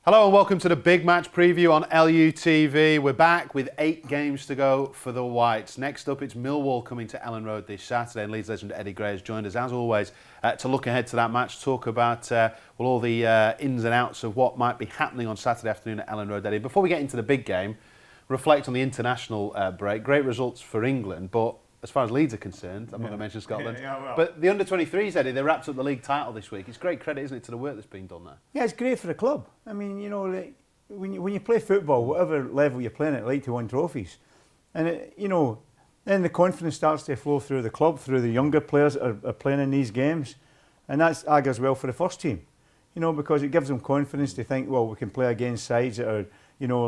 Hello and welcome to the big match preview on LUTV. We're back with 8 games to go for the Whites. Next up, it's Millwall coming to Elland Road this Saturday, and Leeds legend Eddie Gray has joined us, as always, to look ahead to that match, talk about all the ins and outs of what might be happening on Saturday afternoon at Elland Road. Eddie, before we get into the big game, reflect on the international break. Great results for England, but as far as Leeds are concerned, I'm not going to mention Scotland, but the under-23s, Eddie, they wrapped up the league title this week. It's great credit, isn't it, to the work that's been done there? Yeah, it's great for the club. I mean, you know, like, when you play football, whatever level you're playing at, like to win trophies. And, then the confidence starts to flow through the club, through the younger players that are playing in these games. And that's augurs well for the first team, because it gives them confidence to think, well, we can play against sides that are,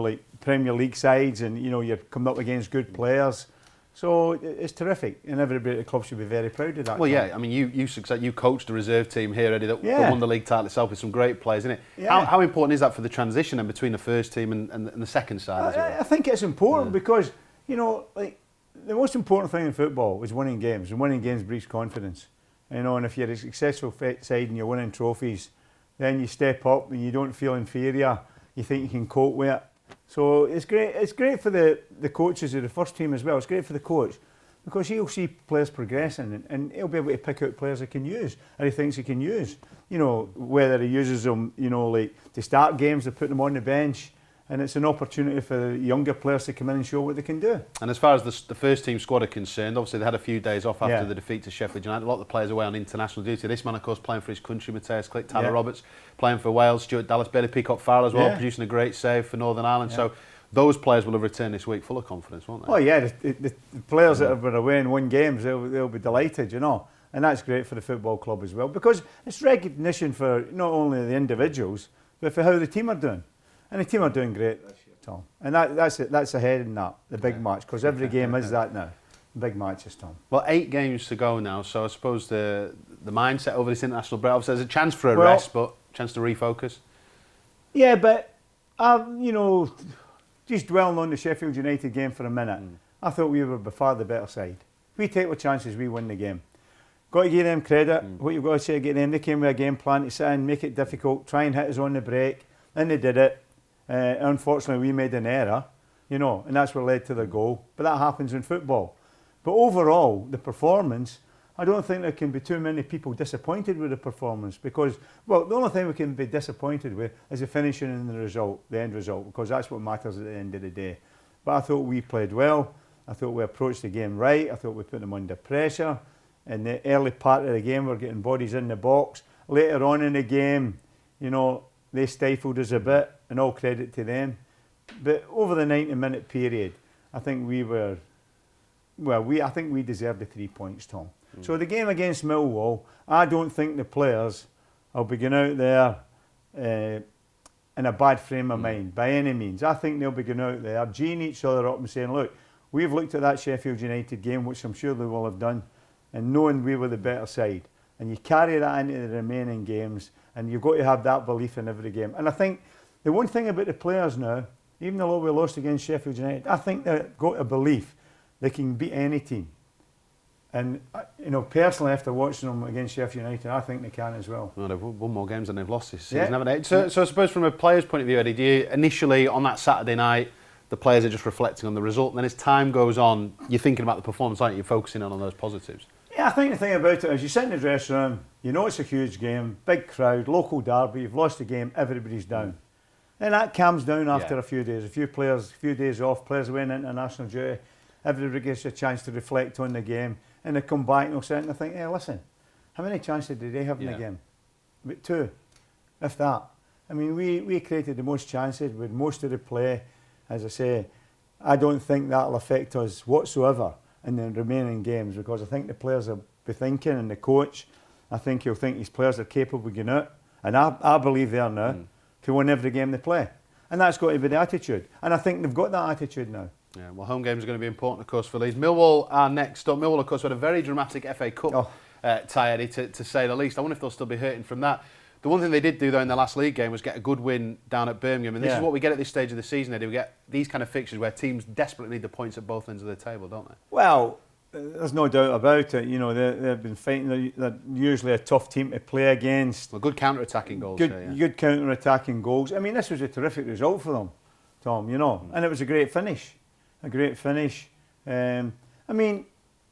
like Premier League sides, and, you're coming up against good players. So it's terrific, and everybody at the club should be very proud of that. Well, yeah, I mean, you coached the reserve team here, Eddie, that won the league title itself with some great players, isn't it? Yeah. How important is that for the transition and between the first team and the second side? I think it's important because, like the most important thing in football is winning games, and winning games breeds confidence. And if you're a successful side and you're winning trophies, then you step up and you don't feel inferior. You think you can cope with it. So it's great. It's great for the coaches of the first team as well. It's great for the coach because he'll see players progressing and he'll be able to pick out players he can use or he thinks he can use. Whether he uses them, like to start games or put them on the bench. And it's an opportunity for the younger players to come in and show what they can do. And as far as the first team squad are concerned, obviously they had a few days off after the defeat to Sheffield United. A lot of the players away on international duty. This man, of course, playing for his country, Mateus Klich, Tyler Roberts, playing for Wales, Stuart Dallas, Bailey Peacock-Farrell as well, producing a great save for Northern Ireland. So those players will have returned this week full of confidence, won't they? Oh yeah, the players that have been away and won games, they'll be delighted, And that's great for the football club as well because it's recognition for not only the individuals, but for how the team are doing. And the team are doing great this year, Tom. And that's ahead in the big match, because every game is that now. The big matches, Tom. Well, 8 games to go now, so I suppose the mindset over this international break, obviously there's a chance for a rest, but a chance to refocus. Yeah, but just dwelling on the Sheffield United game for a minute, I thought we were by far the better side. We take our chances, we win the game. Got to give them credit. What you've got to say again, they came with a game plan to sit in, make it difficult, try and hit us on the break, and they did it. Unfortunately, we made an error, and that's what led to the goal. But that happens in football. But overall, the performance, I don't think there can be too many people disappointed with the performance because, well, the only thing we can be disappointed with is the finishing and the end result, because that's what matters at the end of the day. But I thought we played well. I thought we approached the game right. I thought we put them under pressure. In the early part of the game, we're getting bodies in the box. Later on in the game, they stifled us a bit, and all credit to them. But over the 90-minute period, I think I think we deserved the 3 points, Tom. So the game against Millwall, I don't think the players will be going out there in a bad frame of mind, by any means. I think they'll be going out there, geeing each other up and saying, look, we've looked at that Sheffield United game, which I'm sure they will have done, and knowing we were the better side. And you carry that into the remaining games, and you've got to have that belief in every game. And I think the one thing about the players now, even though we lost against Sheffield United, I think they've got a belief they can beat any team. And, personally, after watching them against Sheffield United, I think they can as well. Well, they've won more games than they've lost this season, haven't they? So I suppose from a player's point of view, Eddie, do you initially, on that Saturday night, the players are just reflecting on the result, and then as time goes on, you're thinking about the performance, aren't you? You're focusing on those positives. Yeah, I think the thing about it is you sit in the dressing room, it's a huge game, big crowd, local derby, you've lost the game, everybody's down. And that calms down after a few days. A few days off, players away in international duty, everybody gets a chance to reflect on the game, and they come back and they'll sit and they think, hey, listen, how many chances did they have in the game? About 2, if that. I mean, we created the most chances with most of the play. As I say, I don't think that'll affect us whatsoever in the remaining games, because I think the players will be thinking, and the coach, I think he'll think his players are capable of going out, and I believe they are now, to win every game they play. And that's got to be the attitude. And I think they've got that attitude now. Yeah, well, home games are going to be important, of course, for Leeds. Millwall are next up. Millwall, of course, had a very dramatic FA Cup tie, Eddie, to say the least. I wonder if they'll still be hurting from that. The one thing they did do, though, in their last league game was get a good win down at Birmingham. And this is what we get at this stage of the season, Eddie. We get these kind of fixtures where teams desperately need the points at both ends of the table, don't they? Well, there's no doubt about it. You know, they've been fighting. They're usually a tough team to play against. Well, good counter-attacking goals. Good counter-attacking goals. I mean, this was a terrific result for them, Thom. You know, and it was a great finish. A great finish. I mean,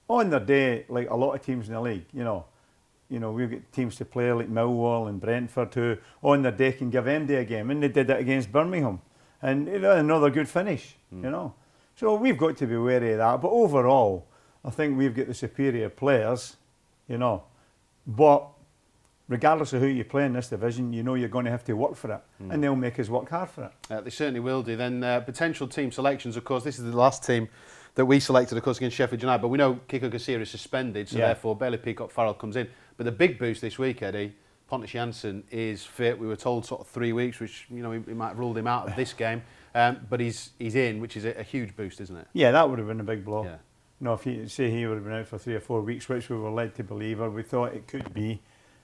on their day, like a lot of teams in the league, you know, we've got teams to play like Millwall and Brentford who on their day can give MD a game, and they did it against Birmingham, and another good finish. You know, so we've got to be wary of that. But overall, I think we've got the superior players, you know. But regardless of who you play in this division, you know you're going to have to work for it, and they'll make us work hard for it. They certainly will do. Then potential team selections, of course. This is the last team that we selected, of course, against Sheffield United. But we know Kiko Garcia is suspended, so therefore Bailey Peacock-Farrell comes in. But the big boost this week, Eddie, Pontus Jansson is fit. We were told sort of 3 weeks, which, you know, we might have ruled him out of this game. But he's in, which is a huge boost, isn't it? Yeah, that would have been a big blow. Yeah. You know, if he would have been out for 3 or 4 weeks, which we were led to believe, or we thought it could be,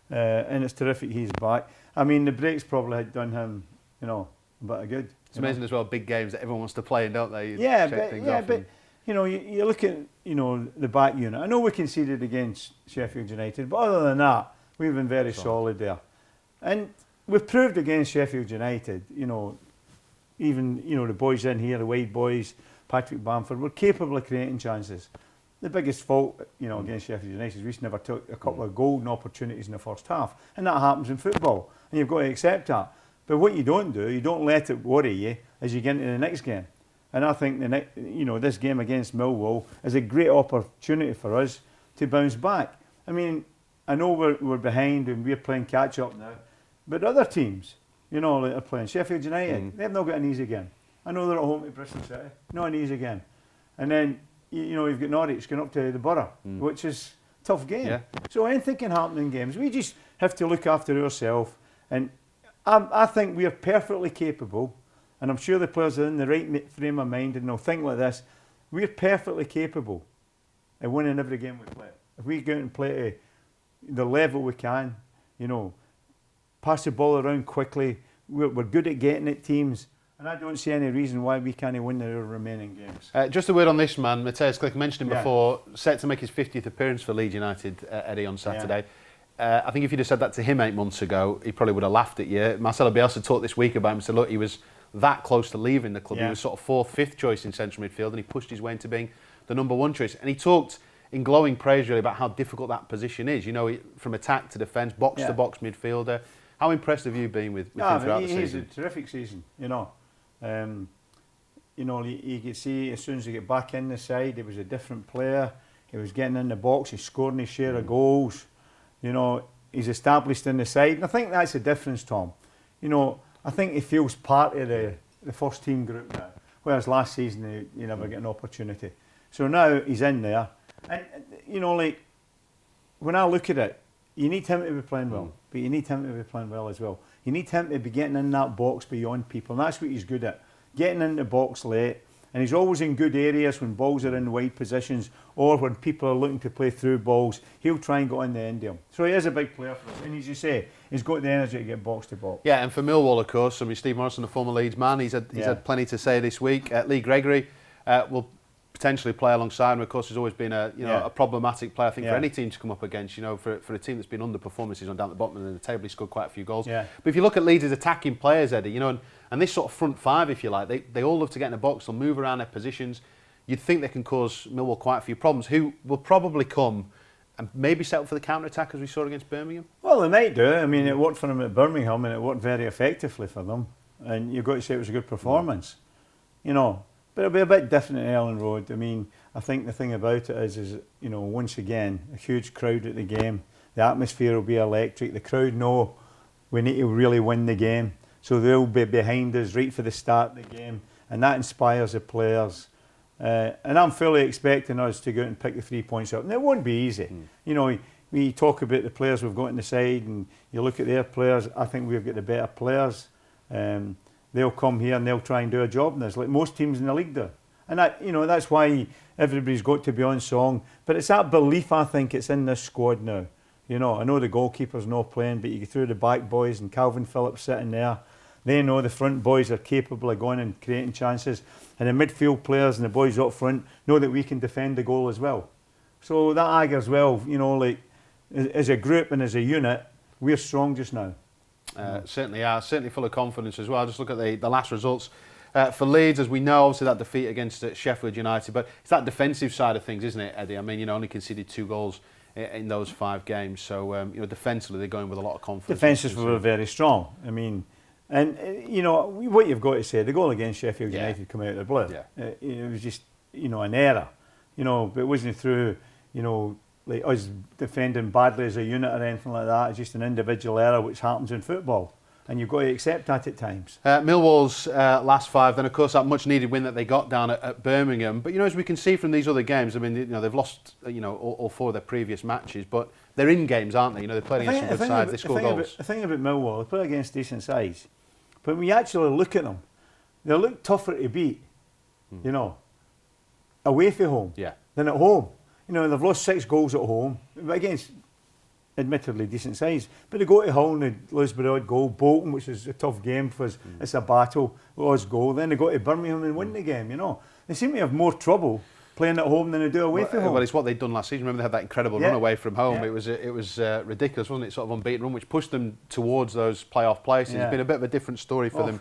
and it's terrific he's back. I mean, the breaks probably had done him, you know, a bit of good. It's amazing as well, big games that everyone wants to play in, don't they? But you know, you look at, you know, the back unit. I know we conceded against Sheffield United, but other than that, we've been very solid there. And we've proved against Sheffield United, you know, even, you know, the boys in here, the Wade boys, Patrick Bamford, were capable of creating chances. The biggest fault, you know, against Sheffield United is we never took a couple of golden opportunities in the first half. And that happens in football, and you've got to accept that. But what you don't do, you don't let it worry you as you get into the next game. And I think this game against Millwall is a great opportunity for us to bounce back. I mean, I know we're behind and we're playing catch up now, but other teams, you know, that are playing Sheffield United, they've not got an easy game. I know they're at home to Bristol City, not an easy game. And then you know you've got Norwich going up to the Borough, which is a tough game. Yeah. So anything can happen in games. We just have to look after ourselves, and I think we are perfectly capable. And I'm sure the players are in the right frame of mind and they'll think like this. We're perfectly capable of winning every game we play. If we go out and play to the level we can, you know, pass the ball around quickly, we're good at getting at teams, and I don't see any reason why we can't win the remaining games. Just a word on this man, Mateusz Klich, mentioned him before, set to make his 50th appearance for Leeds United, Eddie, on Saturday. Yeah. I think if you'd have said that to him 8 months ago, he probably would have laughed at you. Marcelo Bielsa talked this week about him and said, look, he was that close to leaving the club. He was sort of 4th, 5th choice in central midfield, and he pushed his way into being the number 1 choice. And he talked in glowing praise really about how difficult that position is. You know, from attack to defence, box to box midfielder. How impressed have you been with him throughout the season? He's a terrific season. You know, you could see as soon as he got back in the side, he was a different player. He was getting in the box. He's scoring his share of goals. You know, he's established in the side, and I think that's the difference, Thom. You know, I think he feels part of the first team group now, whereas last season he never got an opportunity. So now he's in there, and you know, like when I look at it, you need him to be playing well, but you need him to be playing well as well. You need him to be getting in that box beyond people, and that's what he's good at, getting in the box late. And he's always in good areas when balls are in wide positions or when people are looking to play through balls. He'll try and go in the end of them. So he is a big player for us. And as you say, he's got the energy to get box to box. Yeah, and for Millwall, of course, I mean, Steve Morrison, the former Leeds man, he's had plenty to say this week. Lee Gregory will potentially play alongside him. Of course, he's always been a problematic player, I think, for any team to come up against. You know, for a team that's been underperforming, he's on down at the bottom of the table, he scored quite a few goals. Yeah. But if you look at Leeds' attacking players, Eddie, you know, and this sort of front five, if you like, they all love to get in the box, they'll move around their positions. You'd think they can cause Millwall quite a few problems, who will probably come and maybe set up for the counter-attack as we saw against Birmingham. Well, they might do. I mean, it worked for them at Birmingham and it worked very effectively for them. And you've got to say it was a good performance, you know. But it'll be a bit different at Elland Road. I mean, I think the thing about it is, you know, once again, a huge crowd at the game. The atmosphere will be electric. The crowd know we need to really win the game. So they'll be behind us right for the start of the game. And that inspires the players. And I'm fully expecting us to go out and pick the 3 points up. And it won't be easy. You know, we talk about the players we've got on the side and you look at their players, I think we've got the better players. They'll come here and they'll try and do a job in this, like most teams in the league do. And that, you know, that's why everybody's got to be on song. But it's that belief, I think, it's in this squad now. You know, I know the goalkeeper's not playing, but you go through the back boys and Calvin Phillips sitting there. They know the front boys are capable of going and creating chances. And the midfield players and the boys up front know that we can defend the goal as well. So that augurs well, you know, like as a group and as a unit, we're strong just now. Certainly are, certainly full of confidence as well. Just look at the last results for Leeds, as we know, obviously that defeat against Sheffield United, but it's that defensive side of things, isn't it, Eddie? I mean, you know, only conceded 2 goals in those 5 games, so you know, defensively they're going with a lot of confidence. Defensively were very strong. I mean, and you know what you've got to say, the goal against Sheffield United come out of the blue. It was just, you know, an error, you know, but it wasn't through, you know, like us defending badly as a unit or anything like that. It's just an individual error which happens in football, and you've got to accept that at times. Millwall's last 5, then of course that much needed win that they got down at Birmingham. But you know, as we can see from these other games, I mean, you know, they've lost, you know, all 4 of their previous matches, but they're in games, aren't they? You know, they're playing against some good sides. They score goals. The thing about Millwall, they play against decent sides, but when you actually look at them, they look tougher to beat. You know, away from home than at home. You know, they've lost 6 goals at home, but against admittedly decent sides. But they go to Hull and they lose by the odd goal. Bolton, which is a tough game for us, it's a battle, lost goal. Then they go to Birmingham and win the game, you know. They seem to have more trouble playing at home than they do away from home. Well, it's what they'd done last season. Remember, they had that incredible run away from home. It was ridiculous, wasn't it? Sort of unbeaten run, which pushed them towards those playoff places. It's been a bit of a different story for them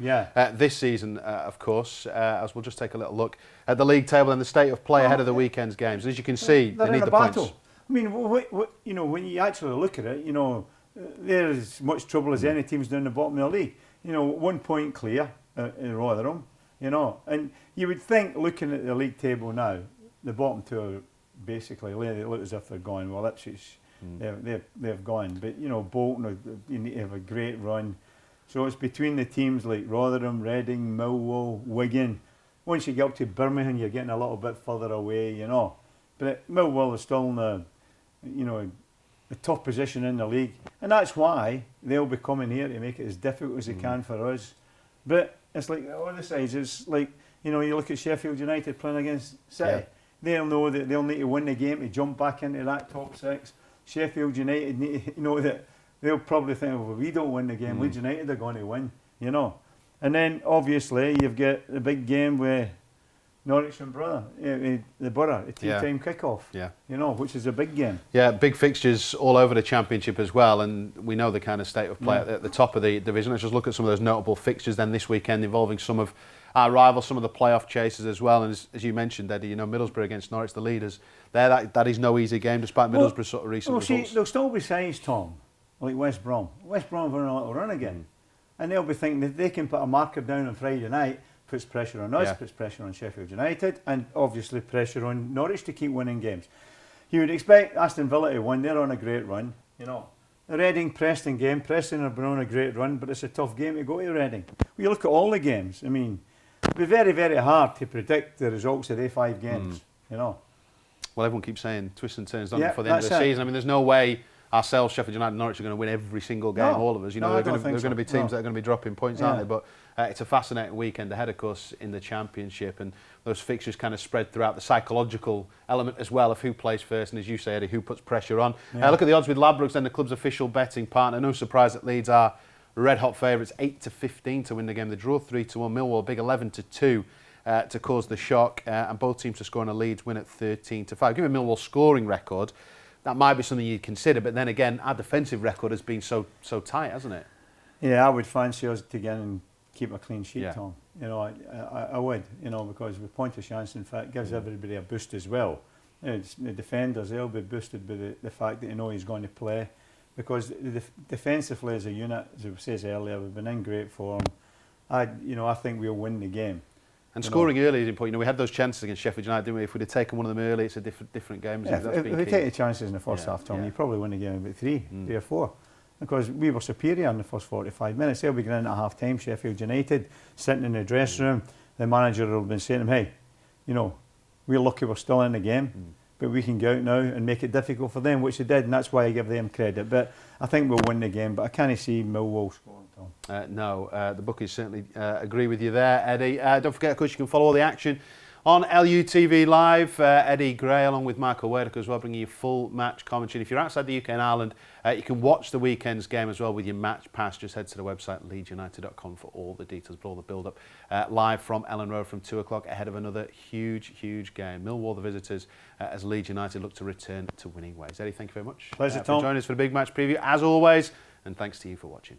this season, of course. As we'll just take a little look at the league table and the state of play ahead of the weekend's games. As you can see, they need the points. I mean, you know, when you actually look at it, you know, there's as much trouble as any teams down the bottom of the league. You know, 1 point clear in Rotherham, you know. And you would think, looking at the league table now, the bottom 2 are basically, they look as if they're gone. Well, Ipswich, they've gone. But, you know, Bolton, you need to have a great run. So it's between the teams like Rotherham, Reading, Millwall, Wigan. Once you get up to Birmingham, you're getting a little bit further away, you know. But Millwall is still in the, you know, the top position in the league. And that's why they'll be coming here to make it as difficult as they can for us. But it's like the other sides, it's like, you know, you look at Sheffield United playing against City. They'll know that they'll need to win the game to jump back into that top 6. Sheffield United need to know that they'll probably think, well, if we don't win the game, Leeds United are going to win, you know. And then obviously you've got the big game with Norwich and the Borough, a tea-time kick-off, you know, which is a big game. Yeah, big fixtures all over the Championship as well, and we know the kind of state of play at the top of the division. Let's just look at some of those notable fixtures then this weekend involving some of our rivals, some of the playoff chasers as well. And as you mentioned, Eddie, you know, Middlesbrough against Norwich, the leaders, that is no easy game, despite Middlesbrough's sort of recent results. See, there'll still be sides, Thom, like West Brom. West Brom are on a little run again, and they'll be thinking that they can put a marker down on Friday night, puts pressure on us, puts pressure on Sheffield United, and obviously pressure on Norwich to keep winning games. You would expect Aston Villa to win. They're on a great run, you know. The Reading Preston game, Preston have been on a great run, but it's a tough game to go to Reading. When you look at all the games, I mean, it'd be very, very hard to predict the results of their 5 games, you know. Well, everyone keeps saying twists and turns, don't they, for the end of the season. I mean, there's no way ourselves, Sheffield United and Norwich, are going to win every single game, all of us. You know, there's going to be teams that are going to be dropping points, aren't they? But it's a fascinating weekend ahead, of course, in the Championship, and those fixtures kind of spread throughout the psychological element as well of who plays first, and as you say, Eddie, who puts pressure on. Look at the odds with Ladbrokes, then the club's official betting partner. No surprise that Leeds are red-hot favourites, 8-15 to win the game. The draw 3-1. Millwall, big 11-2 to cause the shock, and both teams to score on a Leeds win at 13-5. Given Millwall's scoring record, that might be something you'd consider, but then again, our defensive record has been so tight, hasn't it? Yeah, I would fancy us to get and keep a clean sheet, Thom. You know, I would, you know, because with point of chance, in fact, gives everybody a boost as well. It's the defenders, they'll be boosted by the fact that they know he's going to play, because defensively as a unit, as I said earlier, we've been in great form. I think we'll win the game. And scoring early is important. You know, we had those chances against Sheffield United, didn't we? If we'd have taken one of them early, it's a different game. Yeah, if we take the chances in the first half, Thom, you probably win the game about 3 or 4. Because we were superior in the first 45 minutes. They'll be going in at half time, Sheffield United, sitting in the dressing room. The manager will have been saying to them, hey, you know, we're lucky we're still in the game, but we can go out now and make it difficult for them, which they did, and that's why I give them credit. But I think we'll win the game, but I can't see Millwall scoring, Thom. No, the bookies certainly agree with you there, Eddie. Don't forget, of course, you can follow all the action on LUTV Live. Eddie Gray along with Michael Wadeck as well, bringing you full match commentary. And if you're outside the UK and Ireland, you can watch the weekend's game as well with your match pass. Just head to the website leedsunited.com for all the details, but all the build-up live from Elland Road from 2 o'clock ahead of another huge game. Millwall, the visitors, as Leeds United look to return to winning ways. Eddie, thank you very much Pleasure, for Thom. joining us for the big match preview, as always, and thanks to you for watching.